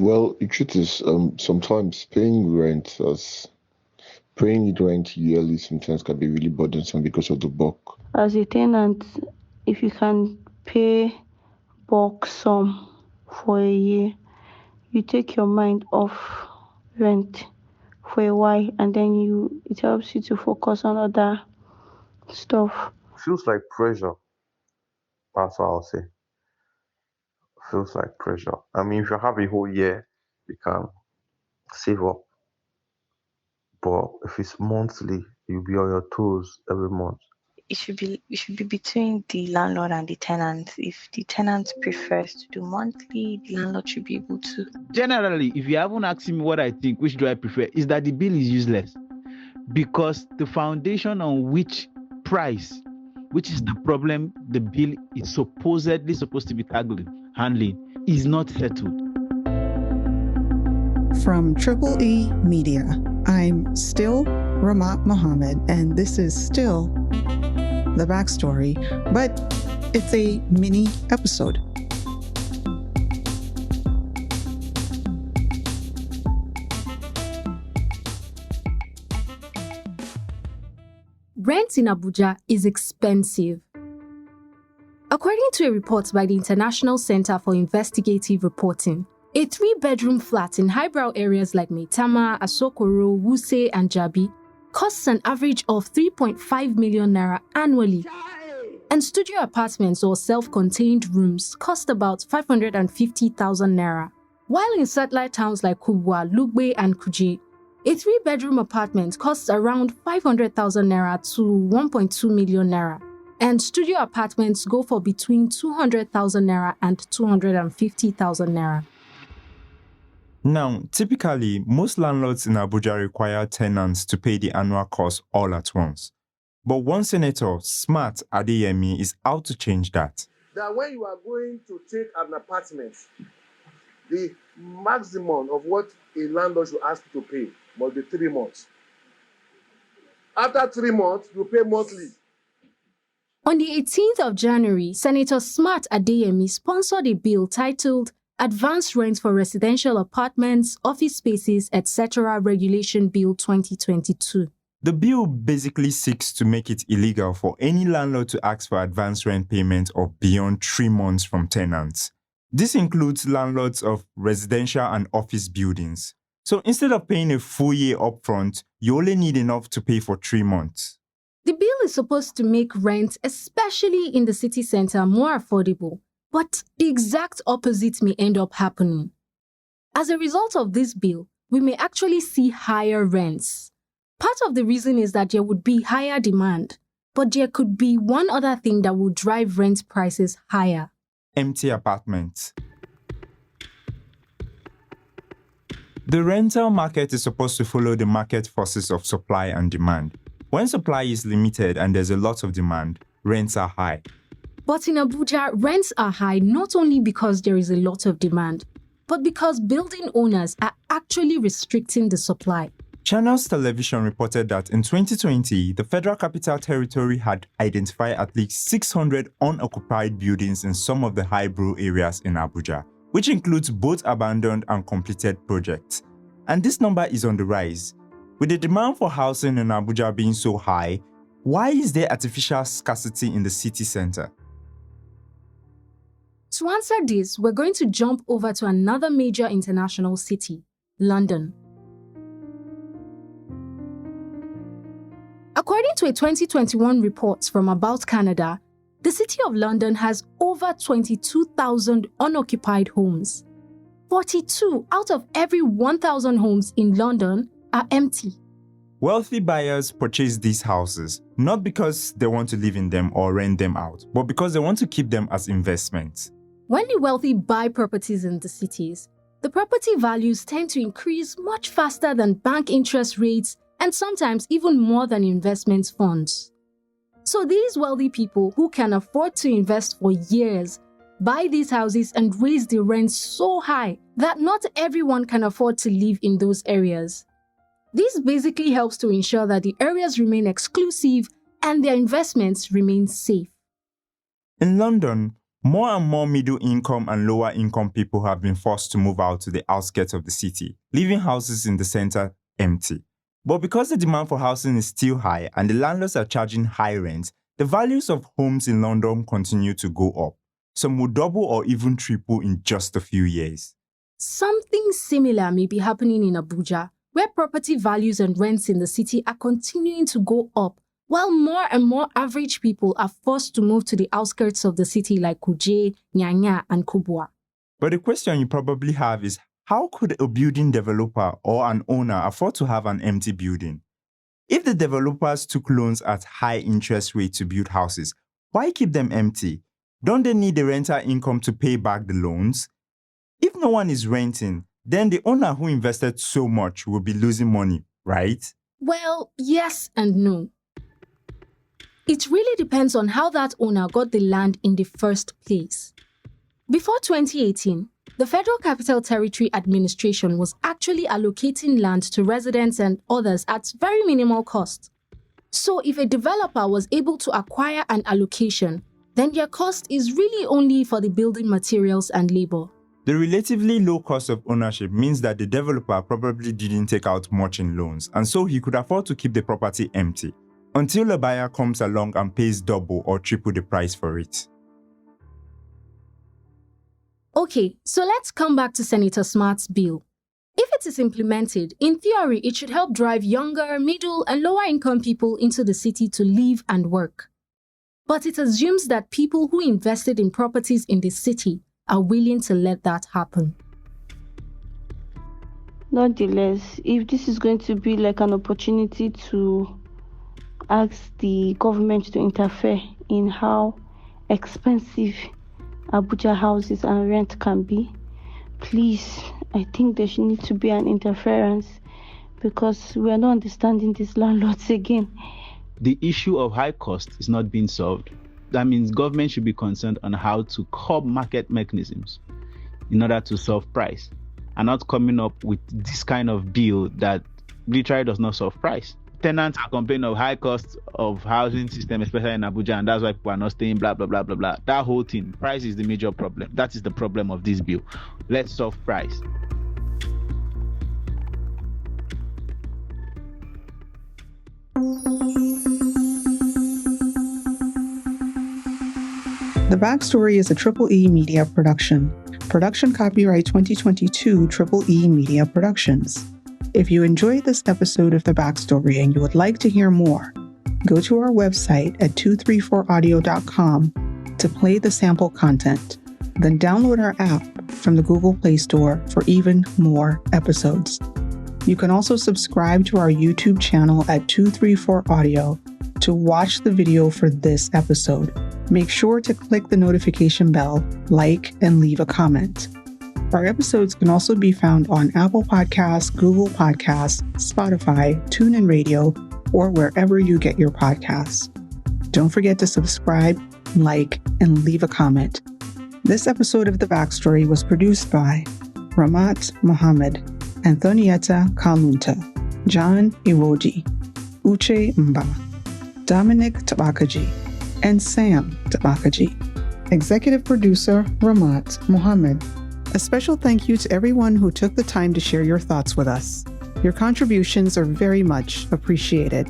Well, the truth is, sometimes paying rent yearly sometimes can be really burdensome because of the bulk. As a tenant, if you can pay bulk sum for a year, you take your mind off rent for a while, and then it helps you to focus on other stuff. Feels like pressure. That's what I'll say. Feels like pressure. I mean, if you have a whole year, you can save up. But if it's monthly, you'll be on your toes every month. It should be between the landlord and the tenant. If the tenant prefers to do monthly, the landlord should be able to. Generally, if you haven't asked me what I think, which do I prefer, is that the bill is useless. Because the foundation on which price, which is the problem the bill is supposedly supposed to be handling, is not settled. From Triple E Media, I'm still Rahmat Muhammad, and this is still the backstory, but it's a mini episode. Rent in Abuja is expensive. According to a report by the International Center for Investigative Reporting, a 3-bedroom flat in highbrow areas like Maitama, Asokoro, Wuse, and Jabi costs an average of 3.5 million naira annually. And studio apartments or self-contained rooms cost about 550,000 naira. While in satellite towns like Kubwa, Lugbe, and Kuje, a 3-bedroom apartment costs around 500,000 naira to 1.2 million naira. And studio apartments go for between 200,000 naira and 250,000 naira. Now, typically, most landlords in Abuja require tenants to pay the annual cost all at once. But one senator, Smart Adeyemi, is out to change that. That when you are going to take an apartment, the maximum of what a landlord should ask you to pay must be 3 months. After 3 months, you pay monthly. On the 18th of January, Senator Smart Adeyemi sponsored a bill titled Advanced Rent for Residential Apartments, Office Spaces, etc. Regulation Bill 2022. The bill basically seeks to make it illegal for any landlord to ask for advance rent payment of beyond 3 months from tenants. This includes landlords of residential and office buildings. So instead of paying a full year upfront, you only need enough to pay for 3 months. The bill is supposed to make rent, especially in the city center, more affordable. But the exact opposite may end up happening. As a result of this bill, we may actually see higher rents. Part of the reason is that there would be higher demand, but there could be one other thing that will drive rent prices higher. Empty apartments. The rental market is supposed to follow the market forces of supply and demand. When supply is limited and there's a lot of demand, rents are high. But in Abuja, rents are high not only because there is a lot of demand, but because building owners are actually restricting the supply. Channels Television reported that in 2020, the Federal Capital Territory had identified at least 600 unoccupied buildings in some of the highbrow areas in Abuja, which includes both abandoned and completed projects. And this number is on the rise. With the demand for housing in Abuja being so high, why is there artificial scarcity in the city center? To answer this, we're going to jump over to another major international city, London. According to a 2021 report from About Canada, the city of London has over 22,000 unoccupied homes. 42 out of every 1,000 homes in London are empty. Wealthy buyers purchase these houses, not because they want to live in them or rent them out, but because they want to keep them as investments. When the wealthy buy properties in the cities, the property values tend to increase much faster than bank interest rates and sometimes even more than investment funds. So these wealthy people who can afford to invest for years buy these houses and raise the rent so high that not everyone can afford to live in those areas. This basically helps to ensure that the areas remain exclusive and their investments remain safe. In London, More and more middle-income and lower-income people have been forced to move out to the outskirts of the city, leaving houses in the center empty. But because the demand for housing is still high and the landlords are charging high rents, the values of homes in London continue to go up. Some will double or even triple in just a few years. Something similar may be happening in Abuja, where property values and rents in the city are continuing to go up, while more and more average people are forced to move to the outskirts of the city like Kuje, Nyanya, and Kubwa. But the question you probably have is, how could a building developer or an owner afford to have an empty building? If the developers took loans at high interest rates to build houses, why keep them empty? Don't they need the rental income to pay back the loans? If no one is renting, then the owner who invested so much will be losing money, right? Well, yes and no. It really depends on how that owner got the land in the first place. Before 2018, the Federal Capital Territory Administration was actually allocating land to residents and others at very minimal cost. So if a developer was able to acquire an allocation, then their cost is really only for the building materials and labor. The relatively low cost of ownership means that the developer probably didn't take out much in loans, and so he could afford to keep the property empty, until a buyer comes along and pays double or triple the price for it. Okay, so let's come back to Senator Smart's bill. If it is implemented, in theory, it should help drive younger, middle, and lower-income people into the city to live and work. But it assumes that people who invested in properties in the city are willing to let that happen. Nonetheless, if this is going to be like an opportunity to ask the government to interfere in how expensive Abuja houses and rent can be, please, I think there should need to be an interference, because we are not understanding these landlords again. The issue of high cost is not being solved. That means government should be concerned on how to curb market mechanisms in order to solve price, and not coming up with this kind of bill that literally does not solve price. Tenants are complaining of high costs of housing system, especially in Abuja, and that's why people are not staying, blah, blah, blah, blah, blah. That whole thing, price is the major problem. That is the problem of this bill. Let's solve price. The Backstory is a Triple E Media production. Production copyright 2022 Triple E Media Productions. If you enjoyed this episode of The Backstory and you would like to hear more, go to our website at 234audio.com to play the sample content. Then download our app from the Google Play Store for even more episodes. You can also subscribe to our YouTube channel at 234audio to watch the video for this episode. Make sure to click the notification bell, like, and leave a comment. Our episodes can also be found on Apple Podcasts, Google Podcasts, Spotify, TuneIn Radio, or wherever you get your podcasts. Don't forget to subscribe, like, and leave a comment. This episode of The Backstory was produced by Rahmat Muhammad, Anthonieta Kalunta, John Iwodi, Uche Mbah, Dominic Tabakaji, and Sam Tabakaji. Executive producer Rahmat Muhammad. A special thank you to everyone who took the time to share your thoughts with us. Your contributions are very much appreciated.